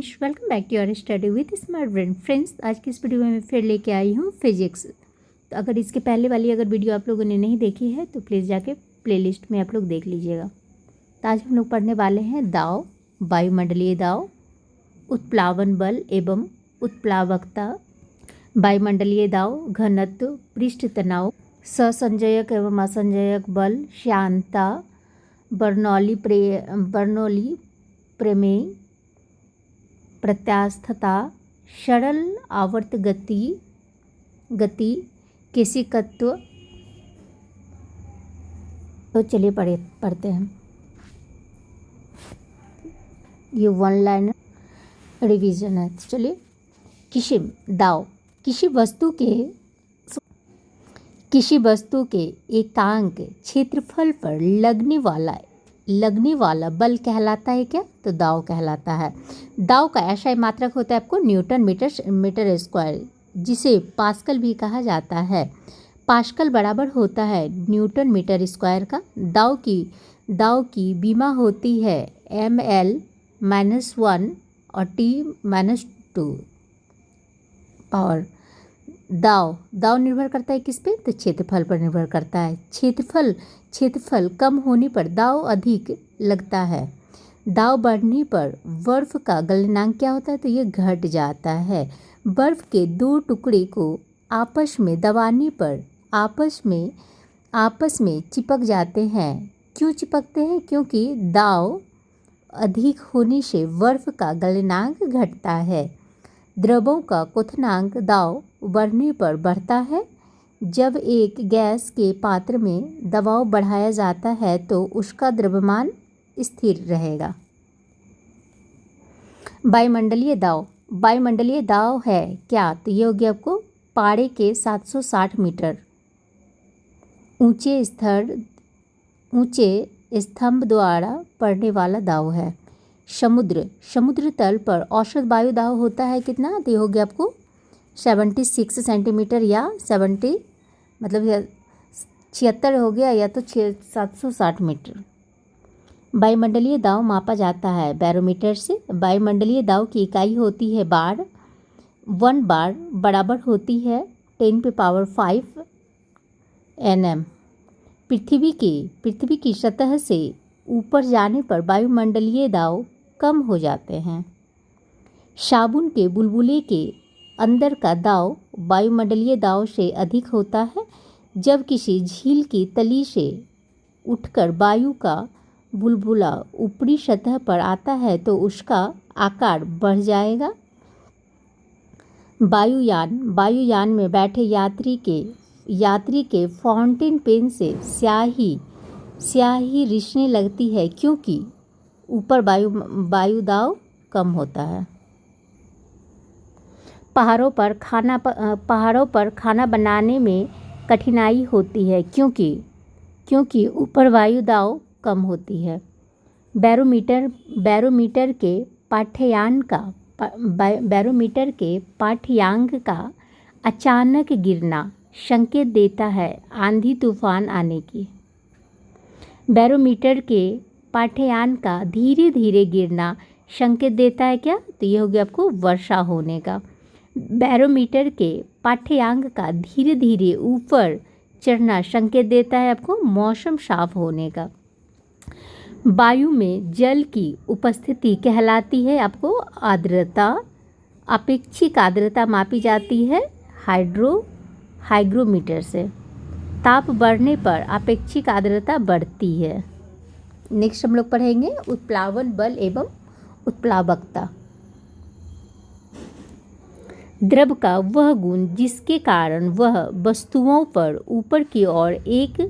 Manish, welcome back to your study with smart brain. Friends, आज की इस वीडियो में मैं फिर लेके आई हूँ फिजिक्स। तो अगर इसके पहले वाली वीडियो आप लोगों ने नहीं देखी है तो प्लीज़ जाके प्लेलिस्ट में आप लोग देख लीजिएगा। तो आज हम लोग पढ़ने वाले हैं दाव, वायुमंडलीय दाव, उत्प्लावन बल एवं उत्प्लावकता, वायुमंडलीय दाव, घनत्व, पृष्ठ तनाव, ससंजयक एवं असंजयक बल, श्यानता, बर्नौली प्रमेय, प्रत्यास्थता, सरल आवर्त गति, केशिकत्व। तो चलिए पढ़ते हैं। ये वन लाइन रिवीजन है। तो चलिए, दाव किसी वस्तु के एकांक क्षेत्रफल पर लगने वाला बल कहलाता है क्या? तो दाव कहलाता है। दाव का ऐसा मात्रक होता है आपको न्यूटन मीटर स्क्वायर, जिसे पास्कल भी कहा जाता है। पास्कल बराबर होता है न्यूटन मीटर स्क्वायर का। दाव की बीमा होती है ml-1 और t-2 पावर। दाव निर्भर करता है किस पे? तो क्षेत्रफल पर निर्भर करता है। क्षेत्रफल कम होने पर दाव अधिक लगता है। दाव बढ़ने पर बर्फ का गलनांक क्या होता है? तो ये घट जाता है। बर्फ के दो टुकड़े को आपस में दबाने पर आपस में चिपक जाते हैं। क्यों चिपकते हैं? क्योंकि दाव अधिक होने से बर्फ का गलनांक घटता है। द्रवों का क्वथनांक दाव बढ़ने पर बढ़ता है। जब एक गैस के पात्र में दबाव बढ़ाया जाता है तो उसका द्रव्यमान स्थिर रहेगा। वायुमंडलीय दाव है क्या? तो ये हो गया आपको पारे के 760 मीटर ऊंचे स्तंभ द्वारा पड़ने वाला दाव है। समुद्र तल पर औसत वायु दाव होता है कितना? तो ये हो गया आपको 76 सेंटीमीटर या 70 मतलब 76 हो गया या तो 760 मीटर। वायुमंडलीय दाव मापा जाता है बैरोमीटर से। वायुमंडलीय दाव की इकाई होती है बार। 1 बार बराबर होती है 10⁵ Nm। पृथ्वी की सतह से ऊपर जाने पर वायुमंडलीय दाव कम हो जाते हैं। साबुन के बुलबुले के अंदर का दाव वायुमंडलीय दाव से अधिक होता है। जब किसी झील की तली से उठकर वायु का बुलबुला ऊपरी सतह पर आता है तो उसका आकार बढ़ जाएगा। वायुयान में बैठे यात्री के फाउंटेन पेन से स्याही रिसने लगती है क्योंकि ऊपर वायु दाव कम होता है। पहाड़ों पर खाना बनाने में कठिनाई होती है क्योंकि ऊपर वायु दाव कम होती है। बैरोमीटर के पाठ्यांक का अचानक गिरना संकेत देता है आंधी तूफान आने की। बैरोमीटर के पाठ्यांक का धीरे धीरे गिरना संकेत देता है क्या? तो ये हो गया आपको वर्षा होने का। बैरोमीटर के पाठ्यांक का धीरे धीरे ऊपर चढ़ना संकेत देता है आपको मौसम साफ होने का। वायु में जल की उपस्थिति कहलाती है आपको आर्द्रता। अपेक्षित आर्द्रता मापी जाती है हाइग्रोमीटर से। ताप बढ़ने पर अपेक्षित आर्द्रता बढ़ती है। नेक्स्ट हम लोग पढ़ेंगे उत्प्लावन बल एवं उत्प्लावकता। द्रव का वह गुण जिसके कारण वह वस्तुओं पर ऊपर की ओर एक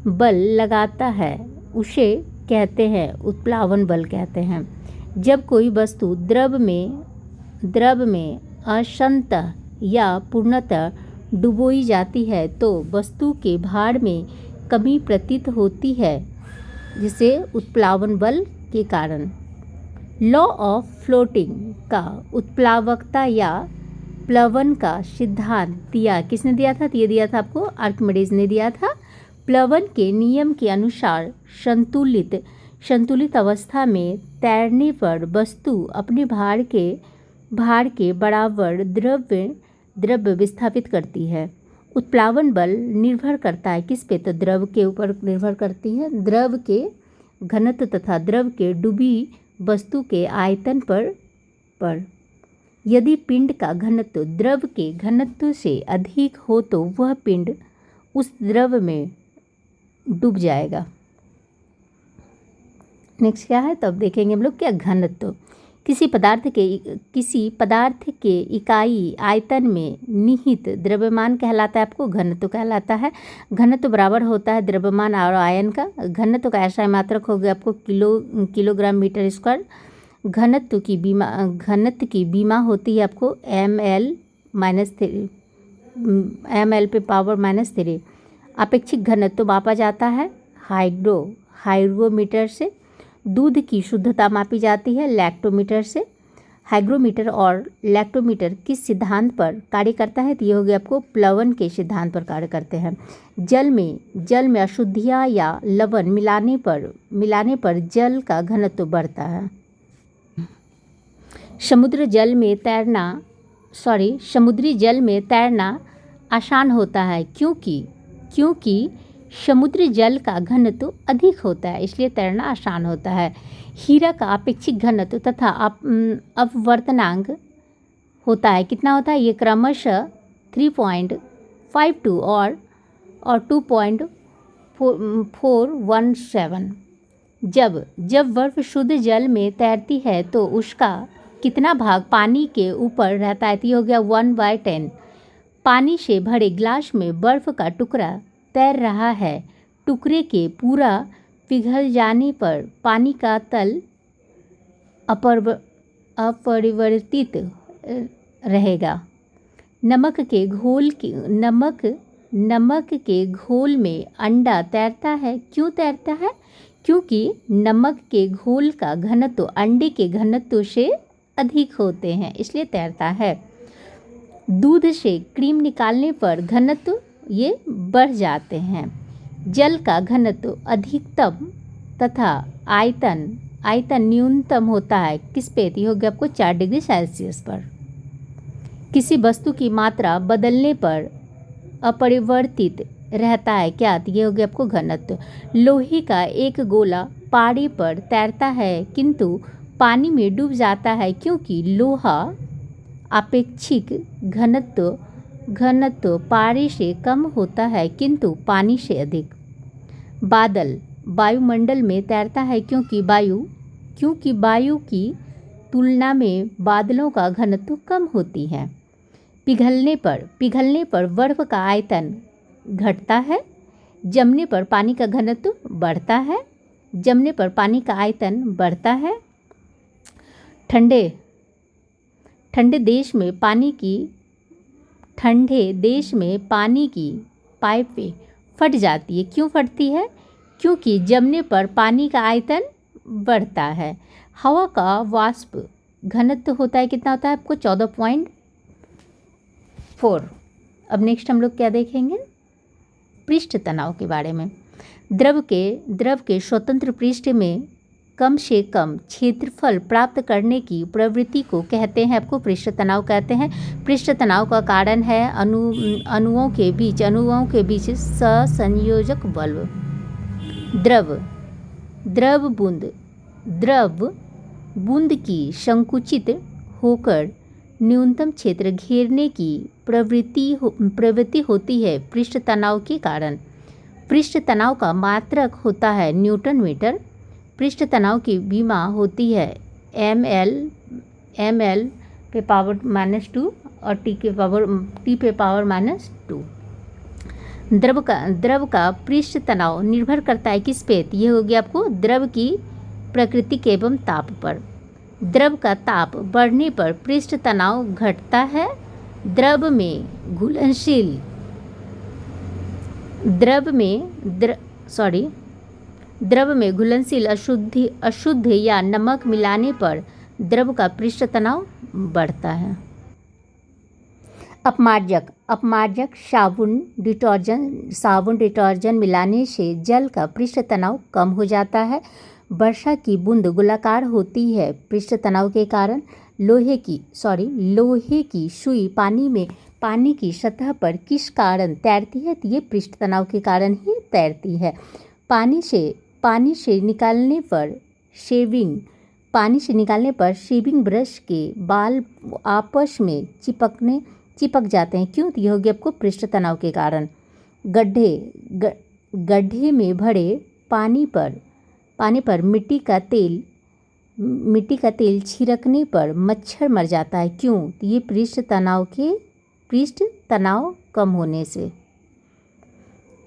बल लगाता है उसे कहते हैं उत्प्लावन बल कहते हैं। जब कोई वस्तु द्रव में अंशतः या पूर्णतः डुबोई जाती है तो वस्तु के भार में कमी प्रतीत होती है, जिसे उत्प्लावन बल के कारण। लॉ ऑफ फ्लोटिंग का उत्प्लावकता या प्लवन का सिद्धांत किसने दिया था? ये दिया था आपको आर्किमिडीज ने दिया था। प्लवन के नियम के अनुसार संतुलित संतुलित अवस्था में तैरने पर वस्तु अपने भार के बराबर द्रव्य विस्थापित करती है। उत्प्लावन बल निर्भर करता है किस पे? तो द्रव के ऊपर निर्भर करती है, द्रव के घनत्व तथा द्रव के डूबी वस्तु के आयतन पर। यदि पिंड का घनत्व द्रव के घनत्व से अधिक हो तो वह पिंड उस द्रव में डूब जाएगा। नेक्स्ट क्या है? तो अब देखेंगे हम लोग क्या घनत्व। किसी पदार्थ के इकाई आयतन में निहित द्रव्यमान कहलाता है आपको घनत्व कहलाता है। घनत्व बराबर होता है द्रव्यमान और आयन का। घनत्व का ऐसा मात्रक हो गया आपको किलोग्राम मीटर स्क्वायर। घनत्व की बीमा होती है आपको ml पे पावर -3। अपेक्षिक घनत्व मापा जाता है हाइग्रोमीटर से। दूध की शुद्धता मापी जाती है लैक्टोमीटर से। हाइग्रोमीटर और लैक्टोमीटर किस सिद्धांत पर कार्य करता है? तो ये हो गया आपको प्लवन के सिद्धांत पर कार्य करते हैं। जल में अशुद्धियाँ या लवण मिलाने पर जल का घनत्व बढ़ता है। समुद्री जल में तैरना आसान होता है क्योंकि समुद्री जल का घनत्व अधिक होता है, इसलिए तैरना आसान होता है। हीरा का अपेक्षिक घनत्व तथा अपवर्तनांक होता है, कितना होता है? ये क्रमशः 3.52 और 2.417। जब बर्फ शुद्ध जल में तैरती है तो उसका कितना भाग पानी के ऊपर रहता है? तो ये हो गया 1/10। पानी से भरे गिलास में बर्फ का टुकड़ा तैर रहा है। टुकड़े के पूरा पिघल जाने पर पानी का तल अपरिवर्तित रहेगा। नमक के घोल में अंडा तैरता है। क्यों तैरता है? क्योंकि नमक के घोल का घनत्व अंडे के घनत्व से अधिक होते हैं, इसलिए तैरता है। दूध से क्रीम निकालने पर घनत्व ये बढ़ जाते हैं। जल का घनत्व अधिकतम तथा आयतन न्यूनतम होता है किस पे? तो हो गया आपको 4 डिग्री सेल्सियस पर। किसी वस्तु की मात्रा बदलने पर अपरिवर्तित रहता है क्या? तो ये हो गया आपको घनत्व। लोहे का एक गोला पहाड़ी पर तैरता है किंतु पानी में डूब जाता है क्योंकि लोहा अपेक्षिक घनत्व पानी से कम होता है किंतु पानी से अधिक। बादल वायुमंडल में तैरता है क्योंकि वायु की तुलना में बादलों का घनत्व कम होती है। पिघलने पर बर्फ का आयतन घटता है। जमने पर पानी का घनत्व बढ़ता है। जमने पर पानी का आयतन बढ़ता है। ठंडे देश में पानी की पाइपें फट जाती है। क्यों फटती है? क्योंकि जमने पर पानी का आयतन बढ़ता है। हवा का वाष्प घनत्व होता है, कितना होता है आपको? 14.4। अब नेक्स्ट हम लोग क्या देखेंगे? पृष्ठ तनाव के बारे में। द्रव के स्वतंत्र पृष्ठ में कम से कम क्षेत्रफल प्राप्त करने की प्रवृत्ति को कहते हैं आपको पृष्ठ तनाव कहते हैं। पृष्ठ तनाव का कारण है अणुओं के बीच सहसंयोजक बल। द्रव बूंद की संकुचित होकर न्यूनतम क्षेत्र घेरने की प्रवृत्ति होती है पृष्ठ तनाव के कारण। पृष्ठ तनाव का मात्रक होता है न्यूटन मीटर। पृष्ठ तनाव की बीमा होती है ml पे पावर -2 और t पे पावर -2। द्रव का पृष्ठ तनाव निर्भर करता है किस पे? ये हो गया आपको द्रव की प्रकृति एवं ताप पर। द्रव का ताप बढ़ने पर पृष्ठ तनाव घटता है। द्रव में घुलनशील अशुद्ध या नमक मिलाने पर द्रव का पृष्ठ तनाव बढ़ता है। अपमार्जक साबुन डिटर्जेंट मिलाने से जल का पृष्ठ तनाव कम हो जाता है। वर्षा की बूंद गोलाकार होती है पृष्ठ तनाव के कारण। लोहे की सुई पानी की सतह पर किस कारण तैरती है? तो ये पृष्ठ तनाव के कारण ही तैरती है। पानी से निकालने पर शेविंग ब्रश के बाल आपस में चिपक जाते हैं। क्यों? तो ये हो गया आपको पृष्ठ तनाव के कारण। गड्ढे में भरे पानी पर मिट्टी का तेल छिड़कने पर मच्छर मर जाता है। क्यों? तो ये पृष्ठ तनाव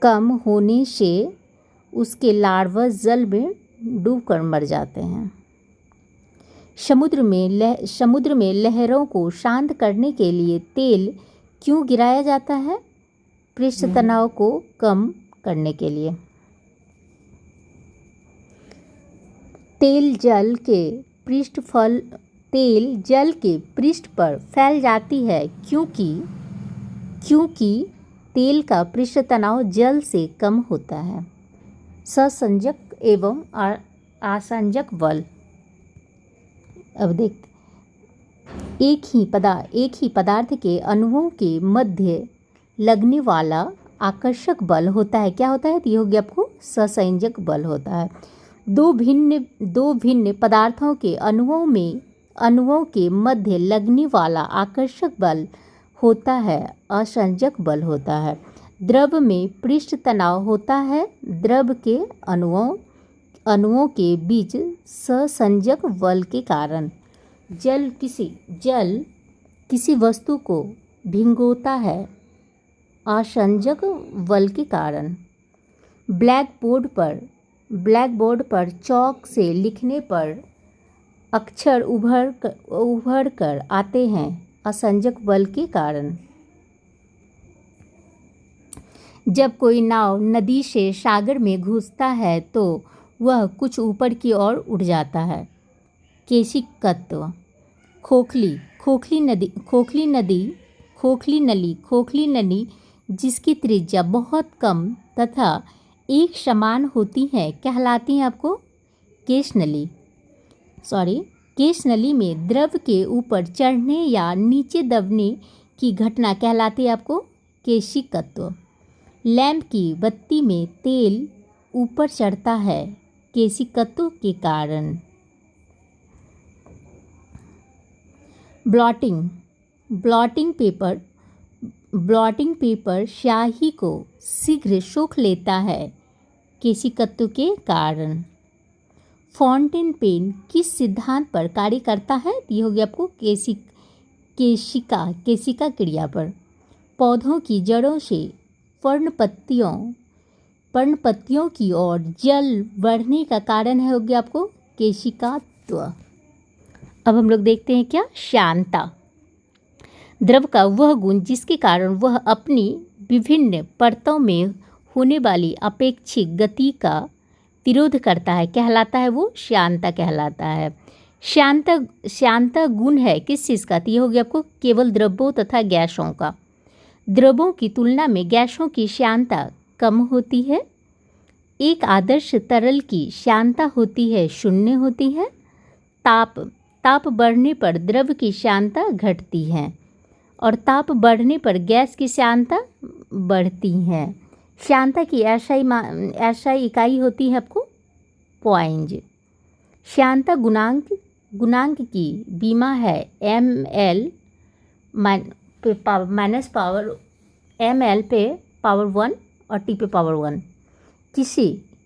कम होने से उसके लार्वा जल में डूबकर मर जाते हैं। समुद्र में लहरों को शांत करने के लिए तेल क्यों गिराया जाता है? पृष्ठ तनाव को कम करने के लिए। तेल जल के पृष्ठ पर फैल जाती है क्योंकि तेल का पृष्ठ तनाव जल से कम होता है। संसंजक एवं आसंजक बल। अब देखते एक ही पदार्थ के अणुओं के मध्य लगने वाला आकर्षक बल होता है। क्या होता है? तो ये हो गया आपको सहसंयोजक बल होता है। दो भिन्न पदार्थों के अणुओं के मध्य लगने वाला आकर्षक बल होता है असंजक बल होता है। द्रव में पृष्ठ तनाव होता है द्रव के अणुओं के बीच सहसंयोजक बल के कारण। जल किसी वस्तु को भिगोता है असंजक बल के कारण। ब्लैक बोर्ड पर चॉक से लिखने पर अक्षर उभर कर आते हैं असंजक बल के कारण। जब कोई नाव नदी से सागर में घुसता है तो वह कुछ ऊपर की ओर उठ जाता है। केशिकत्व। खोखली नली जिसकी त्रिज्या बहुत कम तथा एक समान होती है कहलाती है आपको केश नली में द्रव के ऊपर चढ़ने या नीचे दबने की घटना कहलाती है आपको केशिकत्व। लैंप की बत्ती में तेल ऊपर चढ़ता है केशिकत्व के कारण। ब्लॉटिंग पेपर स्याही को शीघ्र सोख लेता है केशिकत्व के कारण। फाउंटेन पेन किस सिद्धांत पर कार्य करता है? ये हो गया आपको केशिका क्रिया पर। पौधों की जड़ों से पर्णपत्तियों की ओर जल बढ़ने का कारण है हो गया आपको केशिकात्व। अब हम लोग देखते हैं क्या? श्यानता। द्रव का वह गुण जिसके कारण वह अपनी विभिन्न परतों में होने वाली अपेक्षित गति का विरोध करता है कहलाता है वो श्यानता कहलाता है। श्यानता गुण है किस चीज़ का? तो ये हो गया आपको केवल द्रव्यों तथा गैसों का। द्रव्यों की तुलना में गैसों की श्यानता कम होती है। एक आदर्श तरल की श्यानता होती है 0 होती है। ताप बढ़ने पर द्रव की श्यानता घटती है और ताप बढ़ने पर गैस की श्यानता बढ़ती है। श्यानता की ऐसा इकाई होती है आपको पॉइंट। श्यानता गुणांक की बीमा है ml माइनस पावर ml पे पावर 1 और t पे पावर 1।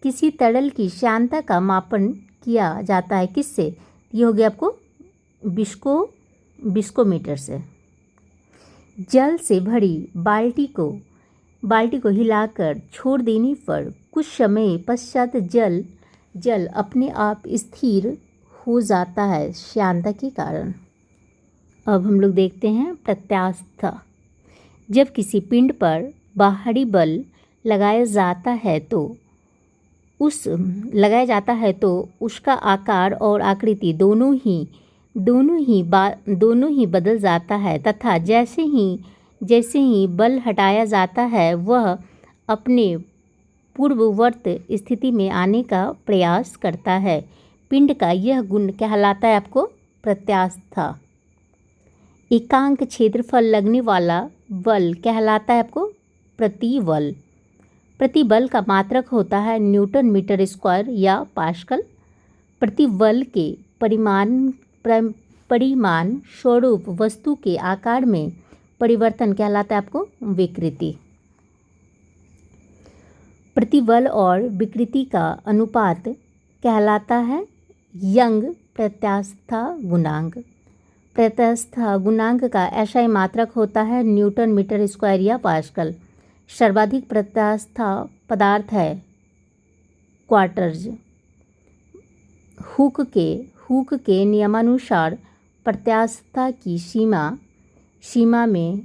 किसी तरल की श्यानता का मापन किया जाता है किससे? ये हो गया आपको बिस्कोमीटर से। जल से भरी बाल्टी को हिलाकर छोड़ देने पर कुछ समय पश्चात जल अपने आप स्थिर हो जाता है श्यानता के कारण। अब हम लोग देखते हैं प्रत्यास्था। जब किसी पिंड पर बाहरी बल लगाया जाता है तो उसका आकार और आकृति दोनों ही बदल जाता है तथा जैसे ही बल हटाया जाता है वह अपने पूर्ववर्त स्थिति में आने का प्रयास करता है। पिंड का यह गुण कहलाता है आपको प्रत्यास्था। एकांक क्षेत्रफल लगने वाला बल कहलाता है आपको प्रतिबल। प्रतिबल का मात्रक होता है न्यूटन मीटर स्क्वायर या पास्कल। प्रतिबल के परिमाण स्वरूप वस्तु के आकार में परिवर्तन कहलाता है आपको विकृति। प्रतिबल और विकृति का अनुपात कहलाता है यंग प्रत्यास्था गुणांक। प्रत्यास्था गुणांक का एसआई मात्रक होता है न्यूटन मीटर स्क्वायर या पास्कल। सर्वाधिक प्रत्यास्था पदार्थ है क्वार्टज। हुक के नियमानुसार प्रत्यास्था की सीमा में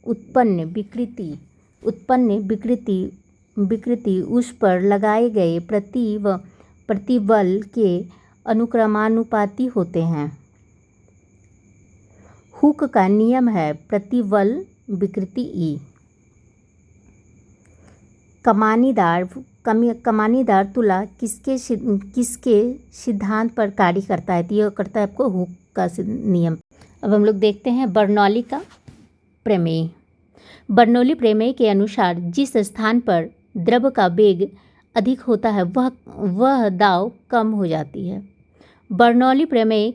उत्पन्न विकृति उस पर लगाए गए प्रतिबल के अनुक्रमानुपाती होते हैं। हुक का नियम है प्रतिबल विकृति ई। कमानीदार तुला किसके सिद्धांत पर कार्य करता है? तो यह करता है आपको हुक का नियम। अब हम लोग देखते हैं बर्नौली का प्रमेय। बर्नौली प्रमेय के अनुसार जिस स्थान पर द्रव का वेग अधिक होता है वह दाव कम हो जाती है। बर्नौली प्रमेय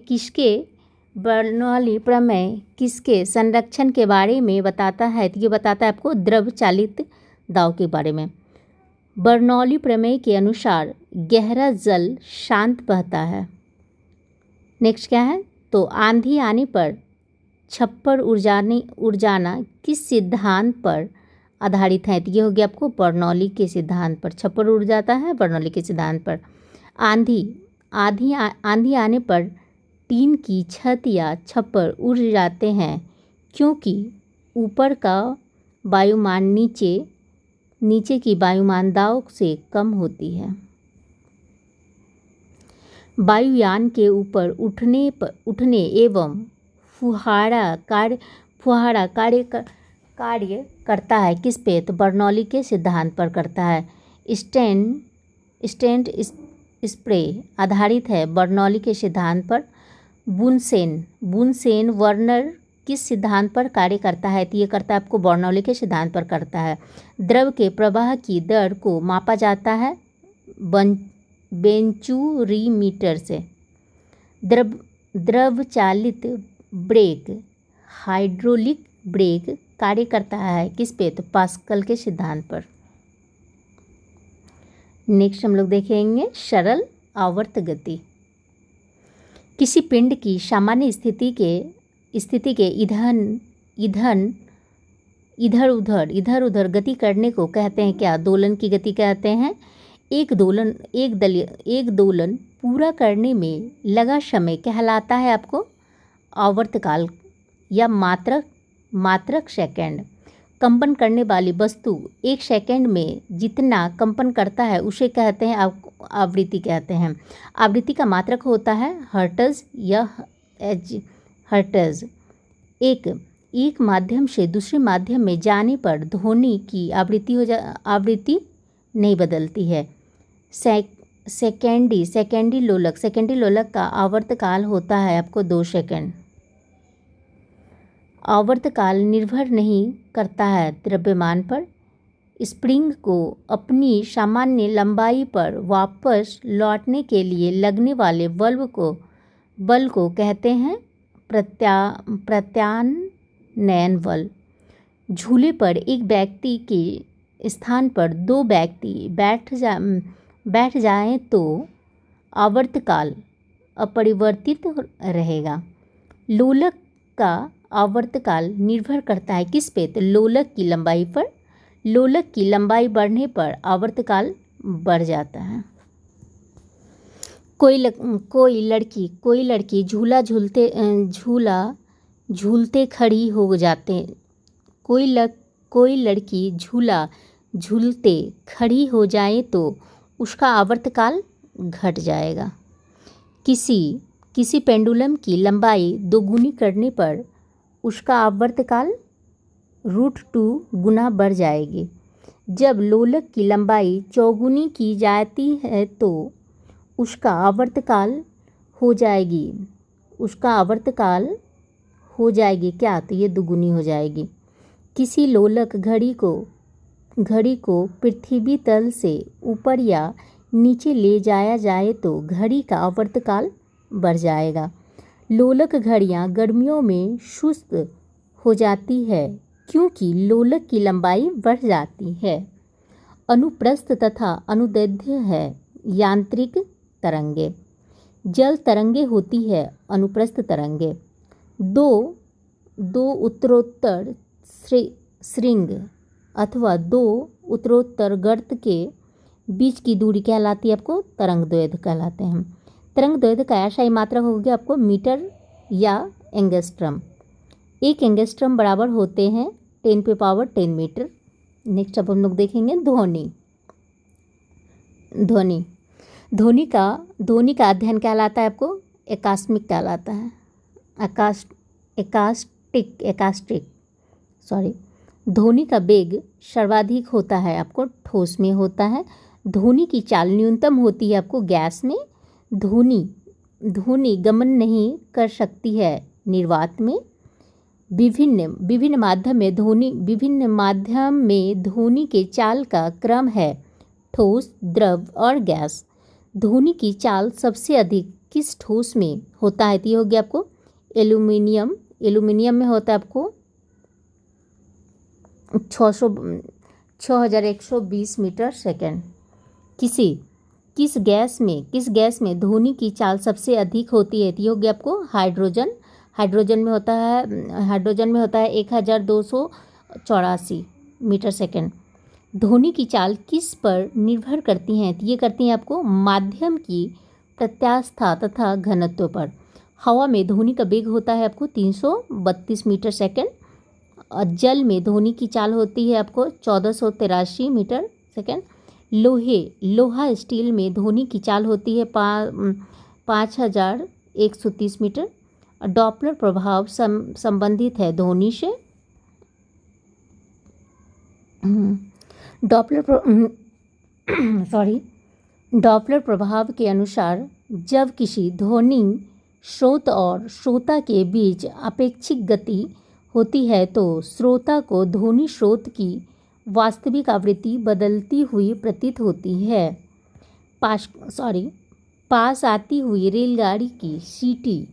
किसके संरक्षण के बारे में बताता है? तो ये बताता है आपको द्रव चालित दाव के बारे में। बर्नौली प्रमेय के अनुसार गहरा जल शांत बहता है। नेक्स्ट क्या है? तो आंधी आने पर छप्पर उड़ जाना किस सिद्धांत पर आधारित है? तो ये हो गया आपको बर्नौली के सिद्धांत पर। छप्पर उड़ जाता है बर्नौली के सिद्धांत पर। आंधी आने पर टीन की छत या छप्पर उड़ जाते हैं क्योंकि ऊपर का वायुमान नीचे की वायुमान दाव से कम होती है। वायुयान के ऊपर उठने एवं फुहारा कार्य करता है किस पे? तो बर्नौली के सिद्धांत पर करता है। स्टैंड स्प्रे आधारित है बर्नौली के सिद्धांत पर। बुनसेन वर्नर किस सिद्धांत पर कार्य करता है? तो ये करता है आपको बर्नौली के सिद्धांत पर करता है। द्रव के प्रवाह की दर को मापा जाता है बेंचुरीमीटर से। द्रव चालित ब्रेक हाइड्रोलिक ब्रेक कार्य करता है किस पे? तो पास्कल के सिद्धांत पर। नेक्स्ट हम लोग देखेंगे सरल आवर्त गति। किसी पिंड की सामान्य स्थिति के इधर उधर गति करने को कहते हैं क्या? दोलन की गति कहते हैं। एक दोलन पूरा करने में लगा समय कहलाता है आपको आवर्तकाल या मात्रक सेकंड। कंपन करने वाली वस्तु एक सेकंड में जितना कंपन करता है उसे कहते हैं आवृत्ति कहते हैं। आवृत्ति का मात्रक होता है हर्ट्ज या हर्ट्ज। एक माध्यम से दूसरे माध्यम में जाने पर ध्वनि की आवृत्ति नहीं बदलती है। सेकेंडी लोलक का आवर्तकाल होता है आपको 2 सेकंड। आवर्तकाल निर्भर नहीं करता है द्रव्यमान पर। स्प्रिंग को अपनी सामान्य लंबाई पर वापस लौटने के लिए लगने वाले बल को कहते हैं प्रत्यानयन बल। झूले पर एक व्यक्ति के स्थान पर 2 व्यक्ति बैठ जाएं तो आवर्तकाल अपरिवर्तित रहेगा। लोलक का आवर्तकाल निर्भर करता है किस पे? तो लोलक की लंबाई पर। लोलक की लंबाई बढ़ने पर आवर्तकाल बढ़ जाता है। कोई लड़की झूला झूलते खड़ी हो जाते। कोई लड़की झूला झूलते खड़ी हो जाए तो उसका आवर्तकाल घट जाएगा। किसी पेंडुलम की लंबाई दोगुनी करने पर उसका आवर्तकाल √2 गुना बढ़ जाएगी। जब लोलक की लंबाई चौगुनी की जाती है तो उसका आवर्तकाल हो जाएगी क्या, तो ये दुगुनी हो जाएगी। किसी लोलक घड़ी को पृथ्वी तल से ऊपर या नीचे ले जाया जाए तो घड़ी का आवर्तकाल बढ़ जाएगा। लोलक घड़ियाँ गर्मियों में सुस्त हो जाती है क्योंकि लोलक की लंबाई बढ़ जाती है। अनुप्रस्थ तथा अनुदैर्ध्य है यांत्रिक तरंगे। जल तरंगे होती है अनुप्रस्थ तरंगे। दो उत्तरोत्तर श्रृंग अथवा दो उत्तरोत्तर गर्त के बीच की दूरी कहलाती है आपको तरंग दैर्ध्य कहलाते हैं। तरंग दैर्ध्य का ऐसा ही मात्रक हो गया आपको मीटर या एंगस्ट्रम। एक एंगस्ट्रम बराबर होते हैं 10⁻10 मीटर। नेक्स्ट अब हम लोग देखेंगे ध्वनि का अध्ययन कहलाता है आपको एकास्मिक कहलाता है। एकास्टिक ध्वनि का वेग सर्वाधिक होता है आपको ठोस में होता है। ध्वनि की चाल न्यूनतम होती है आपको गैस में। ध्वनि गमन नहीं कर सकती है निर्वात में। विभिन्न माध्यम में ध्वनि के चाल का क्रम है ठोस, द्रव और गैस। ध्वनि की चाल सबसे अधिक किस ठोस में होता है, तो ये हो गया आपको एल्यूमिनियम में होता है आपको 6120 मीटर सेकेंड। किस गैस में ध्वनि की चाल सबसे अधिक होती है, तो ये हो गया आपको हाइड्रोजन में होता है 1284 मीटर सेकेंड। ध्वनि की चाल किस पर निर्भर करती हैं, तो ये करती हैं आपको माध्यम की प्रत्यास्था तथा घनत्व पर। हवा में ध्वनि का वेग होता है आपको 332 मीटर सेकेंड। और जल में ध्वनि की चाल होती है आपको 1483 मीटर सेकेंड। लोहा स्टील में ध्वनि की चाल होती है 5130 मीटर। डॉपलर प्रभाव संबंधित है ध्वनि से। डॉपलर प्रभाव के अनुसार जब किसी ध्वनि स्रोत और श्रोता के बीच अपेक्षित गति होती है तो श्रोता को ध्वनि स्रोत की वास्तविक आवृत्ति बदलती हुई प्रतीत होती है। पास आती हुई रेलगाड़ी की सीटी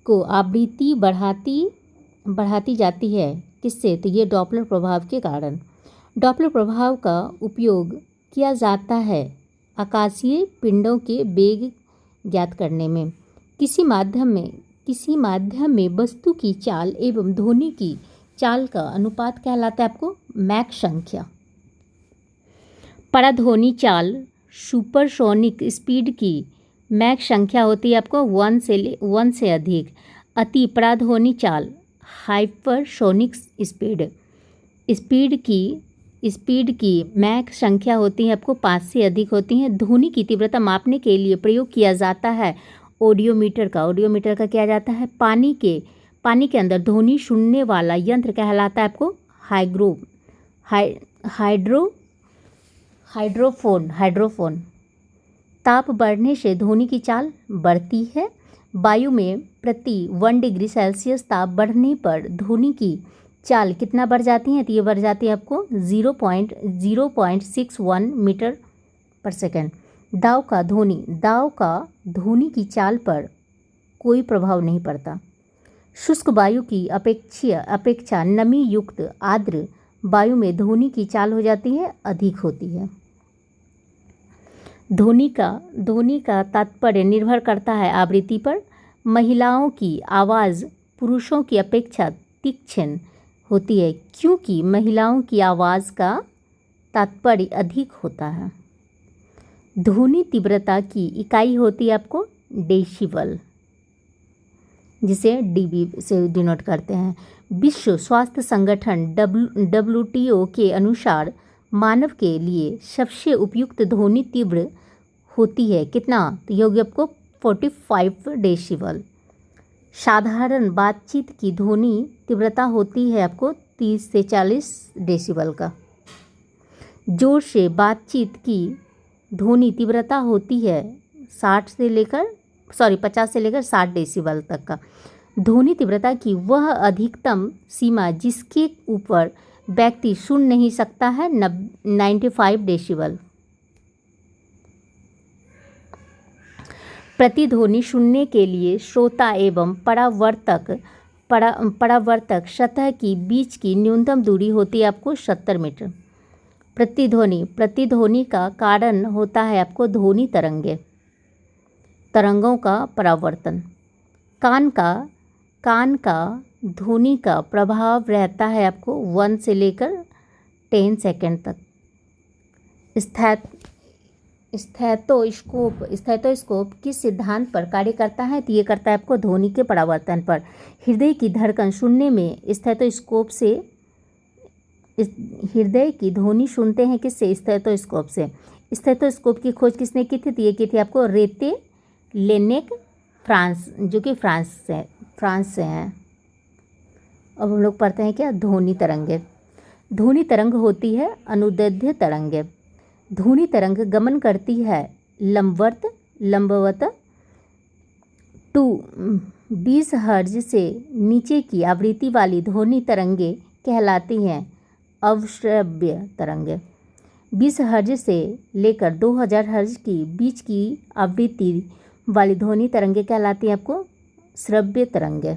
को आवृत्ति बढ़ाती जाती है। किससे, तो ये डॉपलर प्रभाव के कारण। डॉपलर प्रभाव का उपयोग किया जाता है आकाशीय पिंडों के वेग ज्ञात करने में। किसी माध्यम में वस्तु की चाल एवं ध्वनि की चाल का अनुपात कहलाता है आपको मैक संख्या। पराध्वनि चाल सुपरसोनिक स्पीड की मैक संख्या होती है आपको 1 से अधिक। अति पराध्वनि चाल हाइपरसोनिक स्पीड की मैक संख्या होती है आपको 5 से अधिक होती हैं। ध्वनि की तीव्रता मापने के लिए प्रयोग किया जाता है ऑडियोमीटर का किया जाता है। पानी के अंदर ध्वनि सुनने वाला यंत्र कहलाता है आपको हाइड्रोफोन। ताप बढ़ने से ध्वनि की चाल बढ़ती है। वायु में प्रति 1 डिग्री सेल्सियस ताप बढ़ने पर ध्वनि की चाल कितना बढ़ जाती है, तो ये बढ़ जाती है आपको 0.61 मीटर पर सेकेंड। दाव का ध्वनि की चाल पर कोई प्रभाव नहीं पड़ता। शुष्क वायु की अपेक्षा नमी युक्त आर्द्र वायु में ध्वनि की चाल हो जाती है अधिक होती है। ध्वनि का तात्पर्य निर्भर करता है आवृत्ति पर। महिलाओं की आवाज़ पुरुषों की अपेक्षा तीक्ष्ण होती है क्योंकि महिलाओं की आवाज़ का तात्पर्य अधिक होता है। ध्वनि तीव्रता की इकाई होती है आपको डेसिबल, जिसे डीबी से डिनोट करते हैं। विश्व स्वास्थ्य संगठन WTO के अनुसार मानव के लिए सबसे उपयुक्त ध्वनि तीव्र होती है कितना, तो ये होगी आपको 45 डेसिबल। साधारण बातचीत की ध्वनि तीव्रता होती है आपको 30 से 40 डेसिबल का। जोर से बातचीत की ध्वनि तीव्रता होती है 50 से लेकर 60 डेसिबल तक का। ध्वनि तीव्रता की वह अधिकतम सीमा जिसके ऊपर व्यक्ति सुन नहीं सकता है 95 डेसिबल। प्रतिध्वनि सुनने के लिए श्रोता एवं परावर्तक सतह की बीच की न्यूनतम दूरी होती है आपको 70 मीटर। प्रतिध्वनि का कारण होता है आपको ध्वनि तरंगों का परावर्तन। कान का ध्वनि का प्रभाव रहता है आपको 1 से लेकर 10 सेकंड तक। स्टेथोस्कोप किस सिद्धांत पर कार्य करता है? तो ये करता है आपको ध्वनि के परावर्तन पर। हृदय की धड़कन सुनने में हृदय की ध्वनि सुनते हैं किससे? स्टेथोस्कोप से। स्टेथोस्कोप की खोज किसने की थी? तो ये की थी आपको रेते लेनेक, जो कि फ्रांस से हैं। अब हम लोग पढ़ते हैं क्या? ध्वनि तरंगे। ध्वनि तरंग होती है अनुदैर्ध्य तरंगे। ध्वनि तरंग गमन करती है लंबवत 20 हर्ट्ज से नीचे की आवृत्ति वाली ध्वनि तरंगे कहलाती हैं अवश्रव्य तरंगे। 20 हर्ट्ज से लेकर 2000 हर्ट्ज की बीच की आवृत्ति वाली ध्वनि तरंगे कहलाती हैं आपको श्रव्य तरंगे।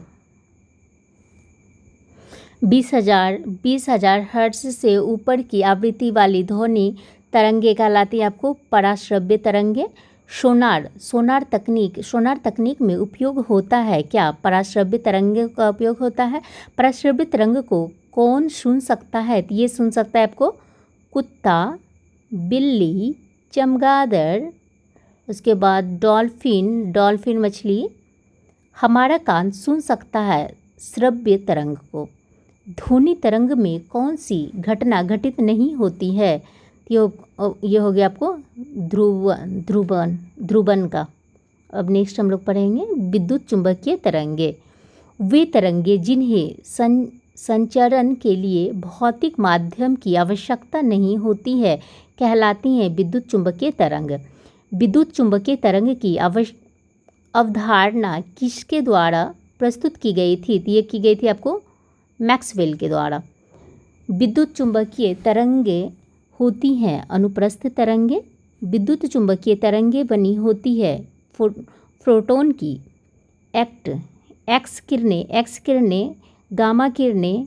20,000 हर्ट्ज से ऊपर की आवृत्ति वाली ध्वनि तरंगे कहलाती है आपको पराश्रव्य तरंगे। सोनार तकनीक में उपयोग होता है क्या? पराश्रव्य तरंगे का उपयोग होता है। पराश्रव्य तरंग को कौन सुन सकता है? तो ये सुन सकता है आपको कुत्ता, बिल्ली, चमगादड़, उसके बाद डॉल्फिन मछली। हमारा कान सुन सकता है श्रव्य तरंग को। ध्वनि तरंग में कौन सी घटना घटित नहीं होती है? ये हो गया आपको ध्रुवन का। अब नेक्स्ट हम लोग पढ़ेंगे विद्युत चुंबकीय तरंगे। वे तरंगे जिन्हें संचरण के लिए भौतिक माध्यम की आवश्यकता नहीं होती है कहलाती हैं विद्युत चुंबकीय तरंग। विद्युत चुंबकीय तरंग की अवधारणा किसके द्वारा प्रस्तुत की गई थी? तो ये की गई थी आपको मैक्सवेल के द्वारा। विद्युत चुंबकीय तरंगे होती हैं अनुप्रस्थ तरंगे। विद्युत चुंबकीय तरंगे बनी होती है फोटोन की एक्स किरणें, गामा किरणें,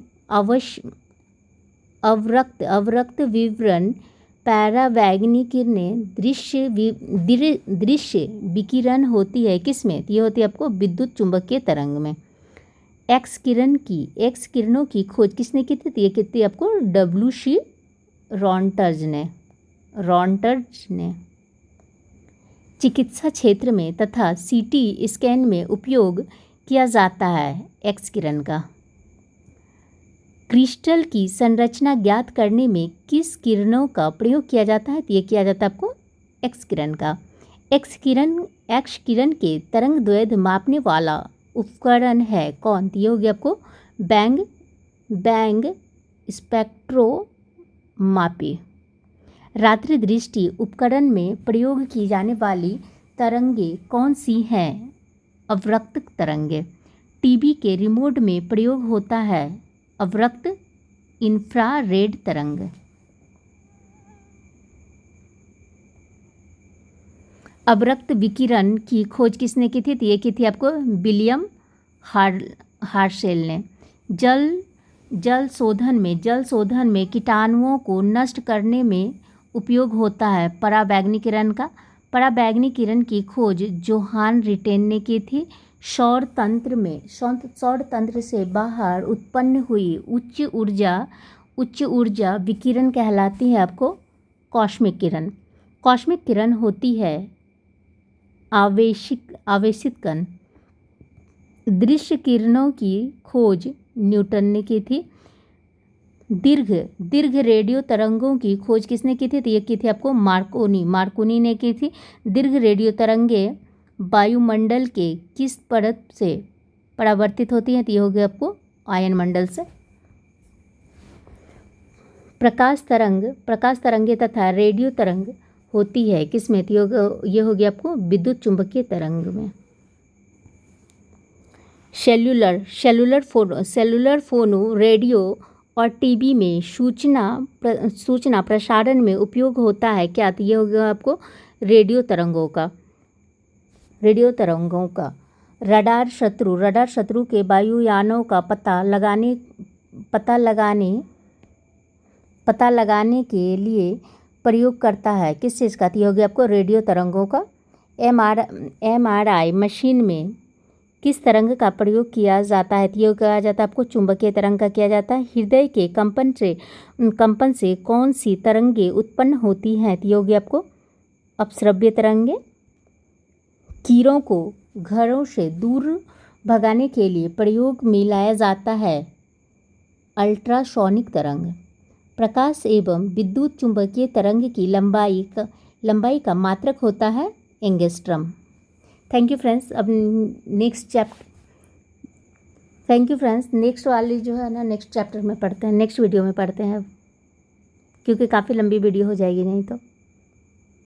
अवरक्त विवरण, पैरावैगनी किरणें, दृश्य विकिरण होती है किसमें? ये होती है आपको विद्युत चुंबकीय तरंग में। एक्स किरणों की खोज किसने की थी? ये की थी आपको WC रॉन्टर्ज ने। चिकित्सा क्षेत्र में तथा CT स्कैन में उपयोग किया जाता है एक्स किरण का। क्रिस्टल की संरचना ज्ञात करने में किस किरणों का प्रयोग किया जाता है? तो ये किया जाता है आपको एक्स किरण का। एक्स किरण के तरंग दैर्ध्य मापने वाला उपकरण है कौन? तो ये हो गया आपको बैंग स्पेक्ट्रोमापी। रात्रि दृष्टि उपकरण में प्रयोग की जाने वाली तरंगे कौन सी हैं? अवरक्त तरंगे। टीवी के रिमोट में प्रयोग होता है अवरक्त इंफ्रारेड तरंग। अवरक्त विकिरण की खोज किसने की थी? तो ये की थी आपको विलियम हार्शेल ने। जल शोधन में कीटाणुओं को नष्ट करने में उपयोग होता है पराबैंगनी किरण का। पराबैंगनी किरण की खोज जोहान रिटेन ने की थी। सौर तंत्र से बाहर उत्पन्न हुई उच्च ऊर्जा विकिरण कहलाती है आपको कॉस्मिक किरण। कॉस्मिक किरण होती है आवेशित कण। दृश्य किरणों की खोज न्यूटन ने की थी। दीर्घ रेडियो तरंगों की खोज किसने की थी? तो ये की थी आपको मार्कोनी ने की थी। दीर्घ रेडियो तरंगे वायुमंडल के किस परत से परावर्तित होती हैं? तो ये हो गया आपको आयनमंडल से। प्रकाश तरंगे तथा रेडियो तरंग होती है किसमें? तो ये हो गया आपको विद्युत चुंबकीय तरंग में। सेलुलर फोनो रेडियो और टीवी में सूचना प्रसारण में उपयोग होता है क्या? तो ये हो गया आपको रेडियो तरंगों का। रडार शत्रु के वायुयानों का पता लगाने के लिए प्रयोग करता है किस चीज़ का? तो ये हो गया आपको रेडियो तरंगों का। MRI मशीन में किस तरंग का प्रयोग किया जाता है? तो ये कहा जाता है आपको चुंबकीय तरंग का किया जाता है। हृदय के कंपन से कौन सी तरंगे उत्पन्न होती हैं? तो ये हो गया आपको अपश्रव्य तरंगे। कीड़ों को घरों से दूर भगाने के लिए प्रयोग में लाया जाता है अल्ट्रासोनिक तरंग। प्रकाश एवं विद्युत चुंबकीय तरंग की लंबाई का मात्रक होता है एंगस्ट्रम। Thank you friends. अब नेक्स्ट वाली जो है ना नेक्स्ट चैप्टर में पढ़ते हैं, नेक्स्ट वीडियो में पढ़ते हैं, क्योंकि काफ़ी लंबी वीडियो हो जाएगी नहीं तो।